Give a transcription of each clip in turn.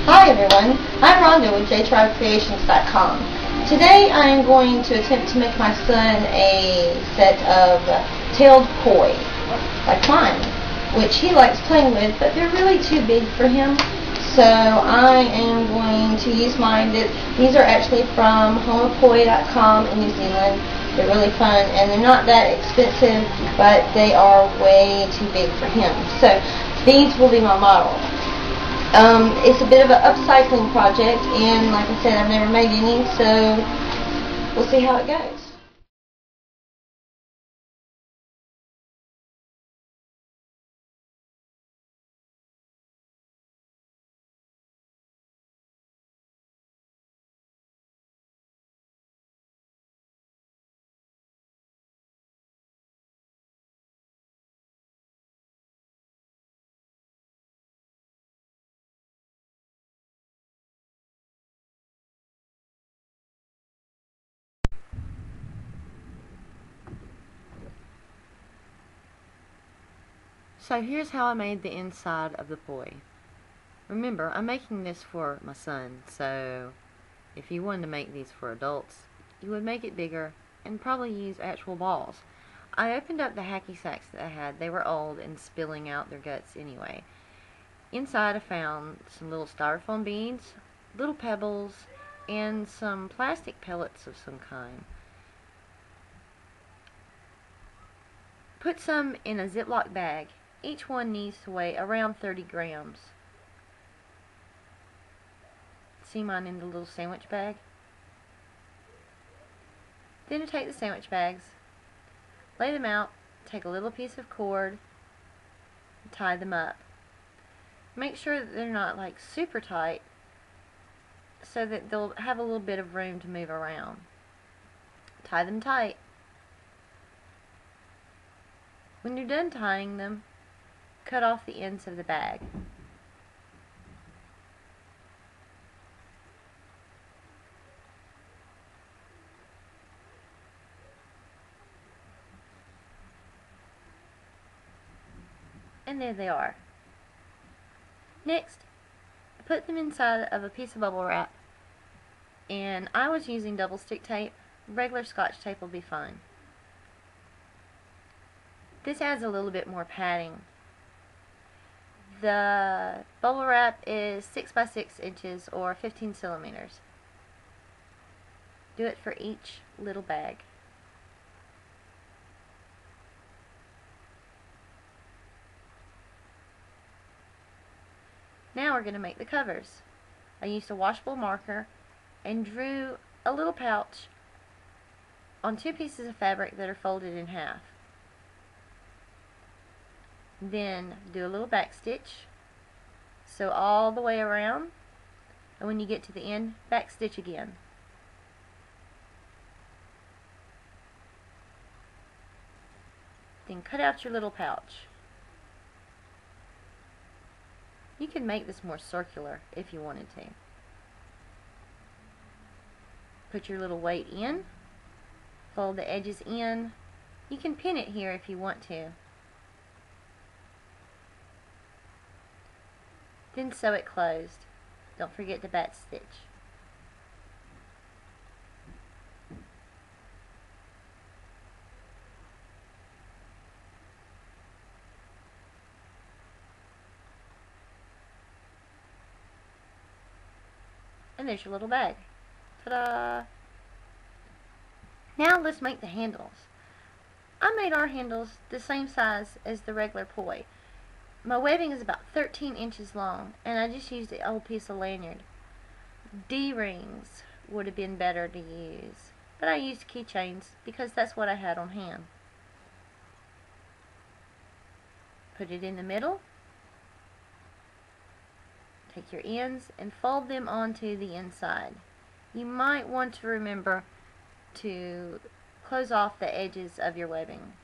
Hi everyone, I'm Rhonda with jtribecreations.com. Today I am going to attempt to make my son a set of tailed koi, like mine, which he likes playing with, but they're really too big for him. So I am going to use mine. These are actually from homekoi.com in New Zealand. They're really fun and they're not that expensive, but they are way too big for him. So these will be my model. It's a bit of an upcycling project, and like I said, I've never made any, so we'll see how it goes. So here's how I made the inside of the koi. Remember, I'm making this for my son, so if you wanted to make these for adults, you would make it bigger and probably use actual balls. I opened up the hacky sacks that I had. They were old and spilling out their guts anyway. Inside I found some little styrofoam beads, little pebbles, and some plastic pellets of some kind. Put some in a Ziploc bag. Each one needs to weigh around 30 grams. See mine in the little sandwich bag? Then to take the sandwich bags, lay them out, take a little piece of cord, and tie them up. Make sure that they're not like super tight so that they'll have a little bit of room to move around. Tie them tight. When you're done tying them, cut off the ends of the bag. And there they are. Next, put them inside of a piece of bubble wrap, and I was using double stick tape. Regular Scotch tape will be fine. This adds a little bit more padding. The bubble wrap is 6 by 6 inches or 15 centimeters. Do it for each little bag. Now we're going to make the covers. I used a washable marker and drew a little pouch on 2 pieces of fabric that are folded in half. Then do a little back stitch, sew all the way around, and when you get to the end, back stitch again. Then cut out your little pouch. You can make this more circular if you wanted to. Put your little weight in, fold the edges in. You can pin it here if you want to. Then sew it closed. Don't forget to back stitch. And there's your little bag. Ta-da! Now let's make the handles. I made our handles the same size as the regular koi. My webbing is about 13 inches long, and I just used an old piece of lanyard. D-rings would have been better to use, but I used keychains because that's what I had on hand. Put it in the middle. Take your ends and fold them onto the inside. You might want to remember to close off the edges of your webbing.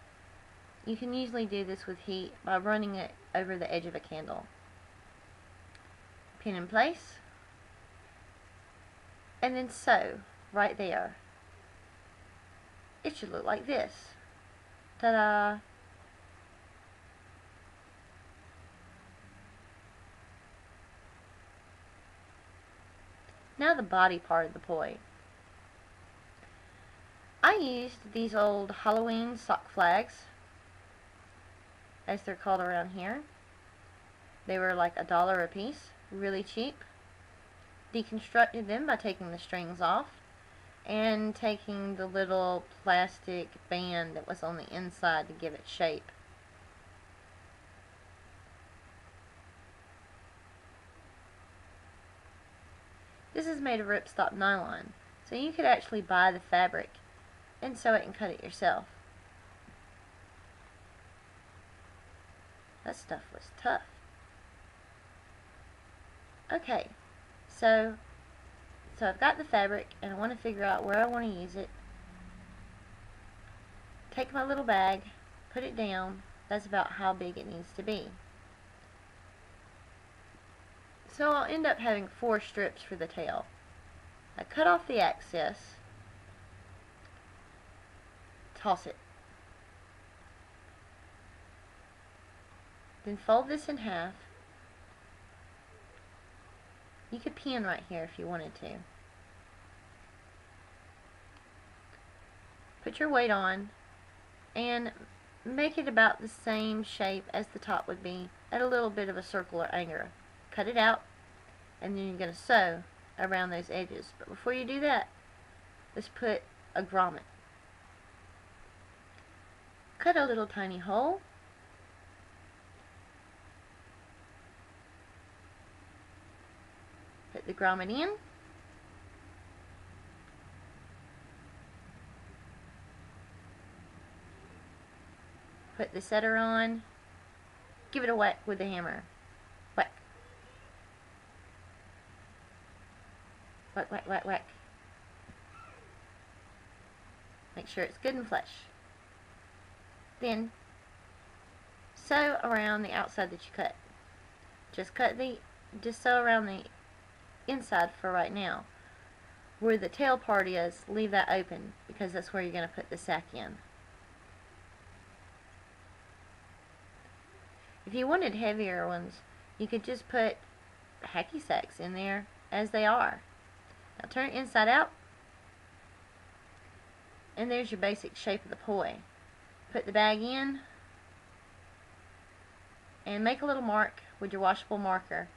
You can usually do this with heat by running it over the edge of a candle. Pin in place, and then sew right there. It should look like this. Ta-da! Now the body part of the poi. I used these old Halloween sock flags, as they're called around here. They were like $1 a piece, really cheap. Deconstructed them by taking the strings off and taking the little plastic band that was on the inside to give it shape. This is made of ripstop nylon, so you could actually buy the fabric and sew it and cut it yourself. That stuff was tough. Okay, so I've got the fabric and I want to figure out where I want to use it. Take my little bag, put it down. That's about how big it needs to be. So I'll end up having 4 strips for the tail. I cut off the excess, toss it. Then fold this in half. You could pin right here if you wanted to. Put your weight on and make it about the same shape as the top would be at a little bit of a circular angle. Cut it out, and then you're going to sew around those edges. But before you do that, let's put a grommet. Cut a little tiny hole. Put the grommet in. Put the setter on. Give it a whack with the hammer. Whack. Whack, whack, whack, whack. Make sure it's good and flush. Then sew around the outside that you cut. Just sew around the inside for right now. Where the tail part is, leave that open because that's where you're going to put the sack in. If you wanted heavier ones, you could just put hacky sacks in there as they are. Now turn it inside out, and there's your basic shape of the poi. Put the bag in, and make a little mark with your washable marker.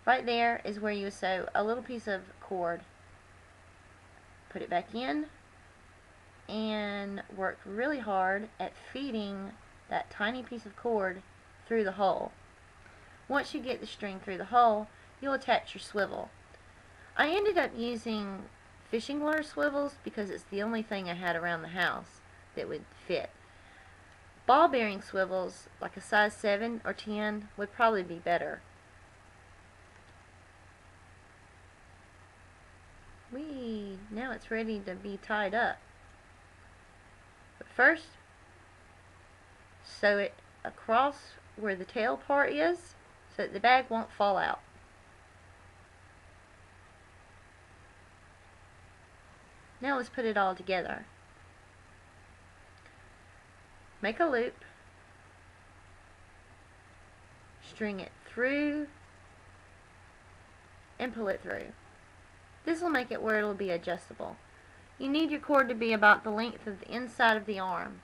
Right there is where you sew a little piece of cord. Put it back in, and work really hard at feeding that tiny piece of cord through the hole. Once you get the string through the hole, you'll attach your swivel. I ended up using fishing lure swivels because it's the only thing I had around the house that would fit. Ball bearing swivels, like a size 7 or 10, would probably be better. Now it's ready to be tied up. But first, sew it across where the tail part is so that the bag won't fall out. Now let's put it all together. Make a loop, string it through, and pull it through. This will make it where it will be adjustable. You need your cord to be about the length of the inside of the arm.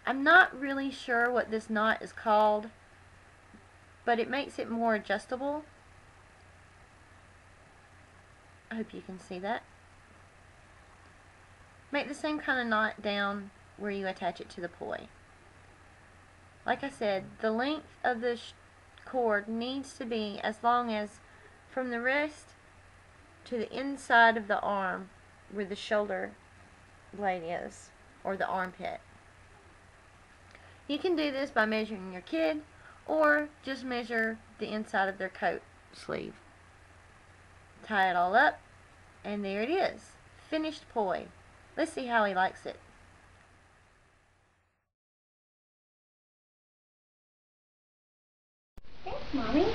I'm not really sure what this knot is called, but it makes it more adjustable. I hope you can see that. Make the same kind of knot down where you attach it to the poi. Like I said, the length of the cord needs to be as long as from the wrist to the inside of the arm where the shoulder blade is, or the armpit. You can do this by measuring your kid, or just measure the inside of their coat sleeve. Tie it all up, and there it is. Finished poi. Let's see how he likes it. Thanks, Mommy.